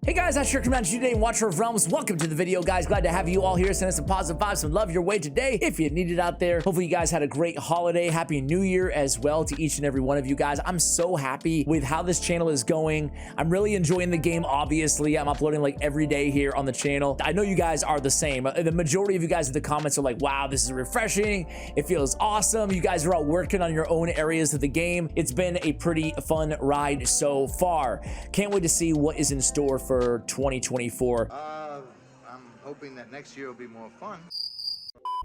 Hey guys, that's your Commander today and Watcher of Realms. Welcome to the video, guys. Glad to have you all here. Send us some positive vibes, some love your way today if you need it out there. Hopefully you guys had a great holiday. Happy New Year as well to each and every one of you guys. I'm so happy with how this channel is going. I'm really enjoying the game, obviously. I'm uploading like every day here on the channel. I know you guys are the same. The majority of you guys in the comments are like, wow, this is refreshing. It feels awesome. You guys are all working on your own areas of the game. It's been a pretty fun ride so far. Can't wait to see what is in store for 2024. I'm hoping that next year will be more fun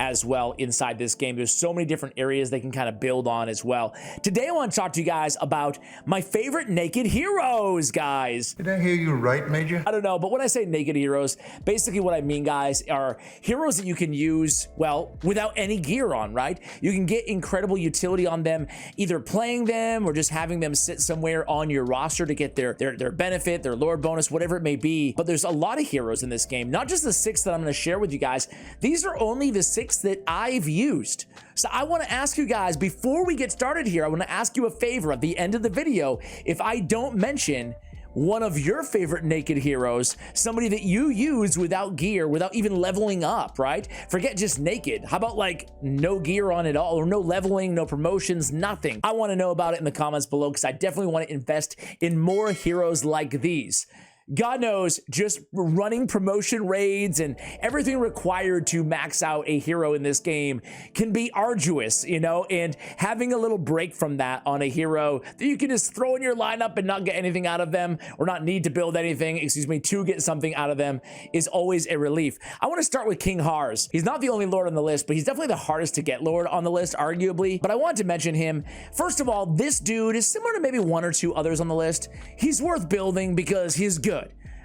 As well inside this game. There's so many different areas they can kind of build on as well. Today I want to talk to you guys about my favorite naked heroes, guys. Did I hear you right, Major? I don't know, but when I say naked heroes, basically what I mean, guys, are heroes that you can use, well, without any gear on, right? You can get incredible utility on them, either playing them or just having them sit somewhere on your roster to get their benefit, their lore bonus, whatever it may be. But there's a lot of heroes in this game, not just the 6 that I'm going to share with you guys. These are only the 6 that I've used. So I want to ask you guys, before we get started here, I want to ask you a favor at the end of the video. If I don't mention one of your favorite naked heroes, somebody that you use without gear, without even leveling up, right? Forget just naked. How about like no gear on at all, or no leveling, no promotions, nothing? I want to know about it in the comments below, because I definitely want to invest in more heroes like these. God knows, just running promotion raids and everything required to max out a hero in this game can be arduous, you know, and having a little break from that on a hero that you can just throw in your lineup and not get anything out of them, or not need to build anything, excuse me, to get something out of them, is always a relief. I want to start with King Hars. He's not the only Lord on the list, but he's definitely the hardest to get Lord on the list, arguably. But I wanted to mention him. First of all, this dude is similar to maybe 1 or 2 others on the list. He's worth building because he's good.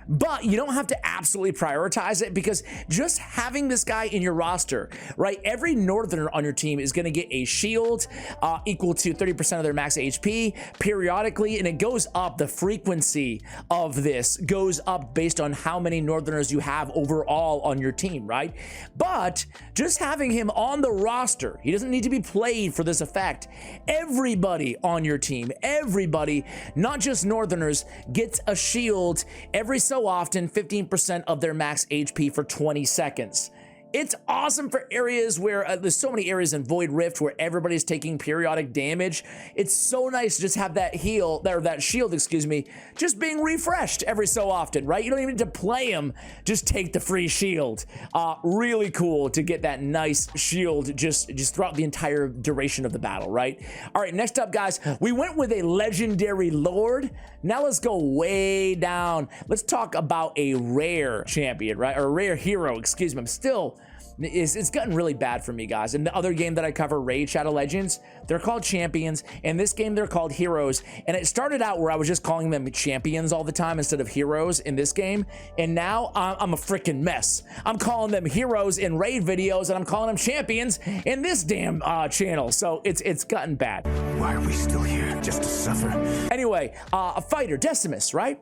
But you don't have to absolutely prioritize it, because just having this guy in your roster, right? Every Northerner on your team is going to get a shield equal to 30% of their max HP periodically, and it goes up. The frequency of this goes up based on how many Northerners you have overall on your team, right? But just having him on the roster, he doesn't need to be played for this effect. Everybody on your team, everybody, not just Northerners, gets a shield every so often, 15% of their max HP for 20 seconds. It's awesome for areas where there's so many areas in Void Rift where everybody's taking periodic damage. It's so nice to just have that heal, or that shield, excuse me, just being refreshed every so often, right? You don't even need to play him, just take the free shield. Really cool to get that nice shield just throughout the entire duration of the battle, right? All right, next up, guys, we went with a legendary Lord. Now let's go way down. Let's talk about a rare champion, right? Or a rare hero, excuse me. It's gotten really bad for me, guys. In the other game that I cover, Raid Shadow Legends, they're called champions. In this game, they're called heroes. And it started out where I was just calling them champions all the time instead of heroes in this game. And now I'm a freaking mess. I'm calling them heroes in Raid videos, and I'm calling them champions in this damn channel. So it's gotten bad. Why are we still here? Just to suffer? Anyway, a fighter, Decimus, right?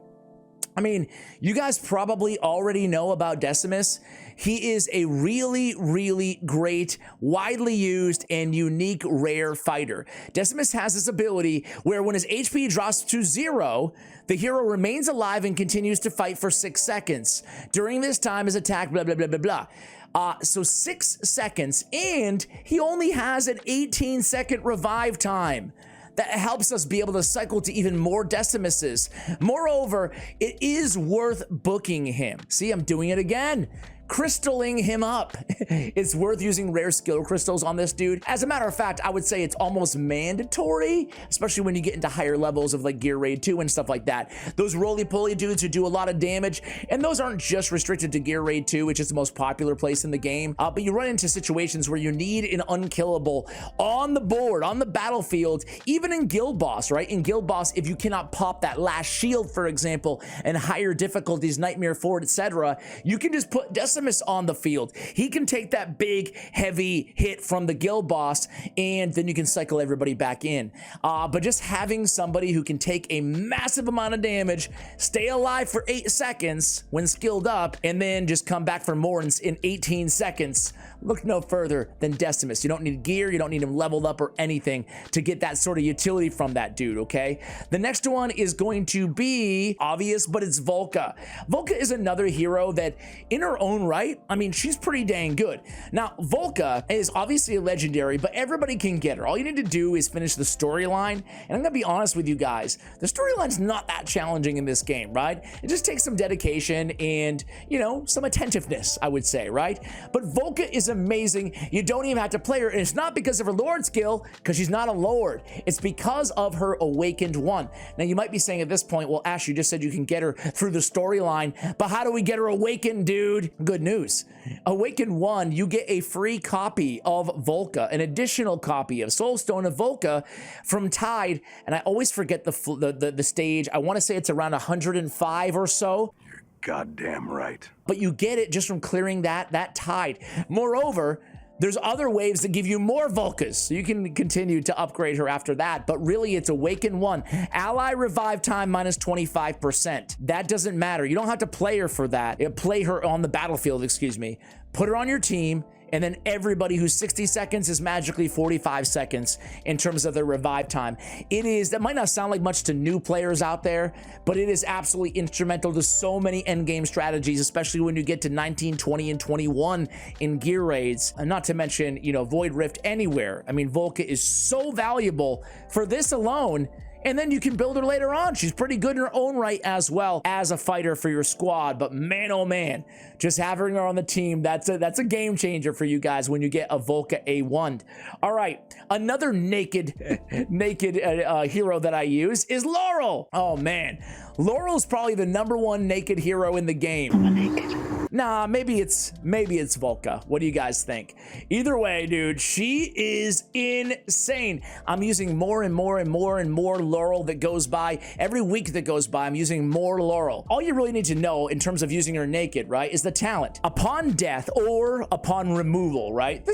I mean, you guys probably already know about Decimus. He is a really, really great, widely used, and unique rare fighter. Decimus has this ability where when his HP drops to 0, the hero remains alive and continues to fight for 6 seconds. During this time, his attack, blah, blah, blah, blah, blah. So 6 seconds, and he only has an 18-second revive time. That helps us be able to cycle to even more Decimuses. Moreover, it is worth booking him. See, I'm doing it again. Crystalling him up. It's worth using rare skill crystals on this dude. As a matter of fact, I would say it's almost mandatory, especially when you get into higher levels of like Gear Raid 2 and stuff like that. Those roly-poly dudes who do a lot of damage, and those aren't just restricted to Gear Raid 2, which is the most popular place in the game, but you run into situations where you need an unkillable on the board, on the battlefield, even in Guild Boss, right? In Guild Boss, if you cannot pop that last shield, for example, and higher difficulties, Nightmare Fort, etc., you can just put Decimus on the field. He can take that big, heavy hit from the guild boss, and then you can cycle everybody back in. But just having somebody who can take a massive amount of damage, stay alive for 8 seconds when skilled up, and then just come back for more in 18 seconds, look no further than Decimus. You don't need gear, you don't need him leveled up or anything to get that sort of utility from that dude, okay? The next one is going to be obvious, but it's Vula. Vula is another hero that in her own right, I mean, she's pretty dang good. Now, Vula is obviously a legendary, but everybody can get her. All you need to do is finish the storyline, and I'm gonna be honest with you guys, the storyline's not that challenging in this game, right? It just takes some dedication and, you know, some attentiveness, I would say, right? But Vula is amazing. You don't even have to play her, and it's not because of her Lord skill, because she's not a Lord. It's because of her Awakened One. Now, you might be saying at this point, well, Ash, you just said you can get her through the storyline, but how do we get her awakened, dude? Good news. Awakened One, you get a free copy of Vula, an additional copy of Soulstone of Vula from Tide, and I always forget the stage. I want to say it's around 105 or so. You're goddamn right. But you get it just from clearing that Tide. Moreover, there's other waves that give you more Vulas, so you can continue to upgrade her after that, but really it's Awaken One. Ally revive time minus 25%. That doesn't matter. You don't have to play her for that. Play her on the battlefield, excuse me. Put her on your team, and then everybody who's 60 seconds is magically 45 seconds in terms of their revive time. That might not sound like much to new players out there, but it is absolutely instrumental to so many endgame strategies, especially when you get to 19, 20, and 21 in gear raids, and not to mention, you know, Void Rift anywhere. I mean, Vula is so valuable for this alone, and then you can build her later on. She's pretty good in her own right as well as a fighter for your squad. But man, oh man, just having her on the team, that's a game changer for you guys when you get a Vula A1. All right, another naked hero that I use is Laurel. Oh man, Laurel's probably the #1 naked hero in the game. I'm naked. Nah, maybe it's Vula. What do you guys think? Either way, dude, she is insane. I'm using more and more and more and more Laurel that goes by. Every week that goes by, I'm using more Laurel. All you really need to know in terms of using her naked, right, is the talent. Upon death or upon removal, right?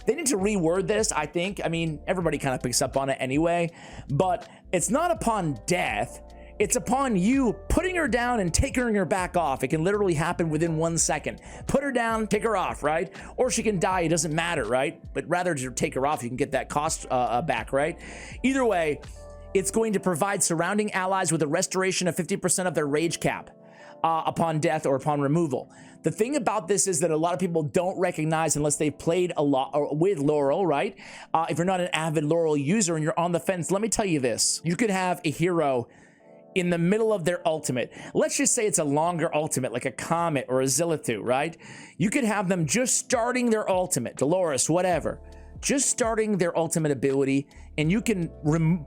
They need to reword this, I think. I mean, everybody kind of picks up on it anyway, but it's not upon death. It's upon you putting her down and taking her back off. It can literally happen within 1 second. Put her down, take her off, right? Or she can die, it doesn't matter, right? But rather to take her off, you can get that cost back, right? Either way, it's going to provide surrounding allies with a restoration of 50% of their rage cap upon death or upon removal. The thing about this is that a lot of people don't recognize unless they've played a lot with Laurel, right? If you're not an avid Laurel user and you're on the fence, let me tell you this. You could have a hero in the middle of their ultimate. Let's just say it's a longer ultimate, like a Comet or a Zilithu, right? You could have them just starting their ultimate, Dolores, whatever, just starting their ultimate ability, and you can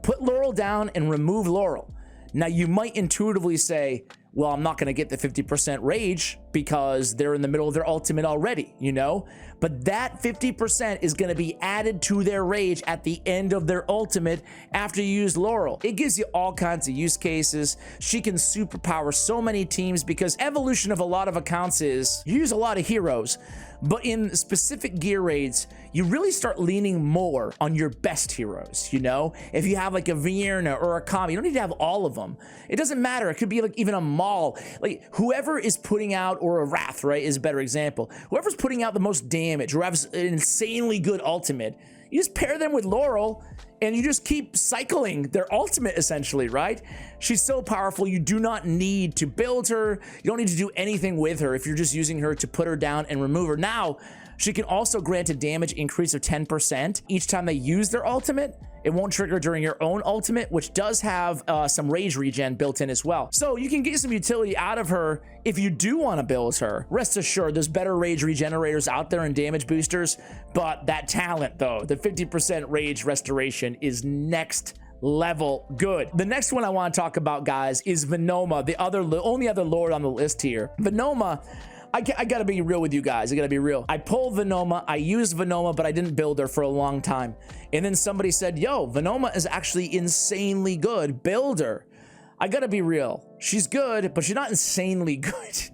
put Laurel down and remove Laurel. Now, you might intuitively say, well, I'm not going to get the 50% rage because they're in the middle of their ultimate already, you know? But that 50% is going to be added to their rage at the end of their ultimate after you use Laurel. It gives you all kinds of use cases. She can superpower so many teams because evolution of a lot of accounts is you use a lot of heroes, but in specific gear raids, you really start leaning more on your best heroes, you know? If you have like a Vienna or a Kami, you don't need to have all of them. It doesn't matter. It could be like even a Maul. Like whoever is putting out, or a Wrath, right, is a better example. Whoever's putting out the most damage or has an insanely good ultimate, you just pair them with Laurel and you just keep cycling their ultimate essentially, right? She's so powerful, you do not need to build her. You don't need to do anything with her if you're just using her to put her down and remove her. Now, she can also grant a damage increase of 10% each time they use their ultimate. It won't trigger during your own ultimate, which does have some rage regen built in as well. So you can get some utility out of her if you do want to build her. Rest assured, there's better rage regenerators out there and damage boosters, but that talent though, the 50% rage restoration is next level good. The next one I want to talk about, guys, is Venoma, the only other lord on the list here. Venoma, I gotta be real with you guys. I gotta be real. I pulled Venoma, I used Venoma, but I didn't build her for a long time. And then somebody said, yo, Venoma is actually insanely good. Build her. I gotta be real. She's good, but she's not insanely good.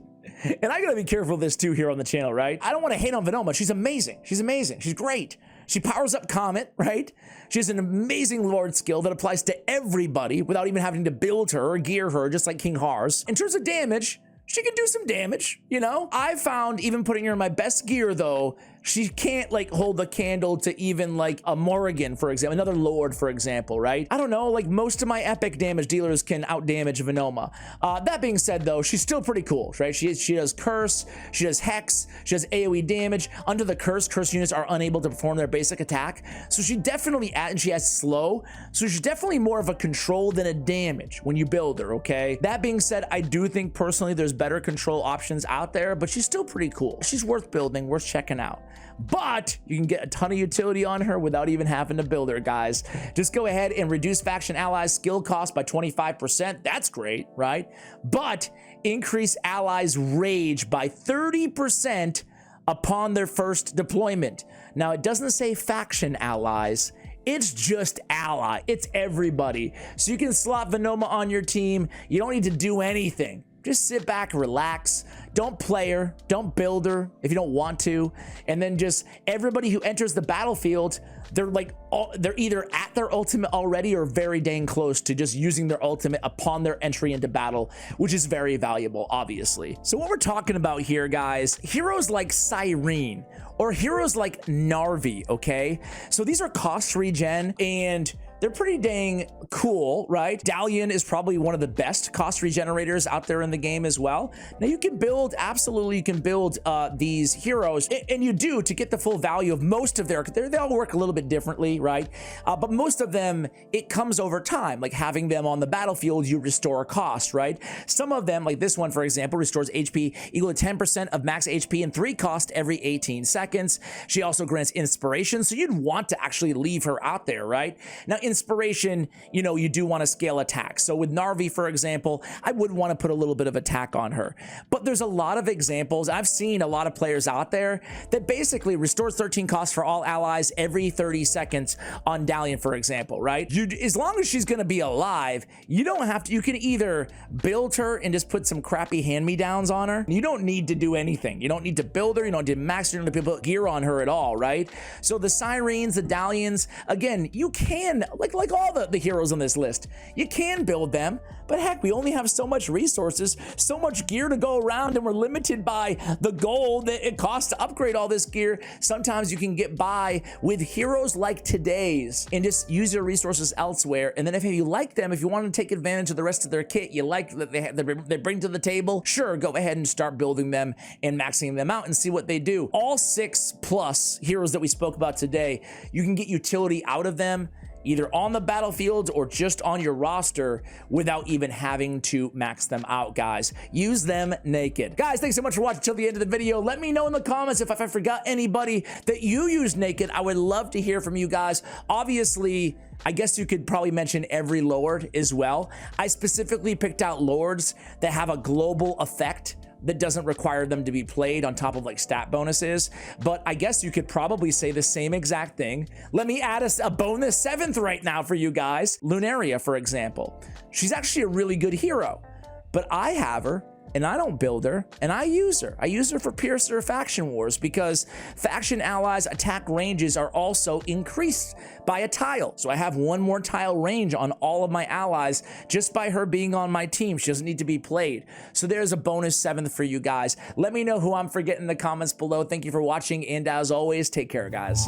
And I gotta be careful of this too here on the channel, right? I don't want to hate on Venoma. She's amazing. She's amazing. She's great. She powers up Comet, right? She has an amazing Lord skill that applies to everybody without even having to build her or gear her, just like King Hars. In terms of damage, she can do some damage, you know? I found even putting her in my best gear though, she can't like hold a candle to even like a Morrigan, for example, another Lord, for example, right? I don't know, like most of my epic damage dealers can out damage Venoma. That being said though, she's still pretty cool, right? She does curse, she does hex, she does AoE damage. Under the curse units are unable to perform their basic attack. So she definitely, and she has slow, so she's definitely more of a control than a damage when you build her, okay? That being said, I do think personally there's better control options out there, but she's still pretty cool. She's worth building, worth checking out. But you can get a ton of utility on her without even having to build her, guys. Just go ahead and reduce faction allies skill cost by 25%. That's great, right? But increase allies rage by 30% upon their first deployment. Now, it doesn't say faction allies. It's just ally. It's everybody. So you can slot Venoma on your team. You don't need to do anything. Just sit back, relax. Don't play her. Don't build her if you don't want to. And then just everybody who enters the battlefield, they're either at their ultimate already or very dang close to just using their ultimate upon their entry into battle, which is very valuable, obviously. So what we're talking about here, guys, heroes like Cyrene or heroes like Narvi, okay? So these are cost regen and they're pretty dang cool, right? Dalian is probably one of the best cost regenerators out there in the game as well. Now you can build, absolutely you can build these heroes, and you do to get the full value of most of they all work a little bit differently, right? But most of them, it comes over time, like having them on the battlefield, you restore cost, right? Some of them, like this one, for example, restores HP equal to 10% of max HP and 3 cost every 18 seconds. She also grants inspiration, so you'd want to actually leave her out there, right? Now, inspiration, you know, you do want to scale attack. So with Narvi, for example, I would want to put a little bit of attack on her. But there's a lot of examples. I've seen a lot of players out there that basically restores 13 costs for all allies every 30 seconds on Dalian, for example, right? As long as she's going to be alive, you don't have to, you can either build her and just put some crappy hand-me-downs on her. You don't need to do anything. You don't need to build her. You don't need to max her. You don't need to put gear on her at all, right? So the Syrenes, the Dalians, again, you can, like all the heroes on this list, you can build them, but heck, we only have so much resources, so much gear to go around, and we're limited by the gold that it costs to upgrade all this gear. Sometimes you can get by with heroes like today's and just use your resources elsewhere. And then if you like them, if you want to take advantage of the rest of their kit, you like that they bring to the table, sure, go ahead and start building them and maxing them out and see what they do. All 6+ heroes that we spoke about today, you can get utility out of them either on the battlefield or just on your roster without even having to max them out, guys. Use them naked. Guys, thanks so much for watching till the end of the video. Let me know in the comments if I forgot anybody that you use naked. I would love to hear from you guys. Obviously, I guess you could probably mention every Lord as well. I specifically picked out Lords that have a global effect that doesn't require them to be played on top of like stat bonuses, but I guess you could probably say the same exact thing. Let me add a bonus 7th right now for you guys. Lunaria, for example. She's actually a really good hero, but I have her and I don't build her, and I use her. I use her for Piercer Faction Wars because faction allies' attack ranges are also increased by a tile. So I have 1 more tile range on all of my allies just by her being on my team. She doesn't need to be played. So there's a bonus 7th for you guys. Let me know who I'm forgetting in the comments below. Thank you for watching, and as always, take care, guys.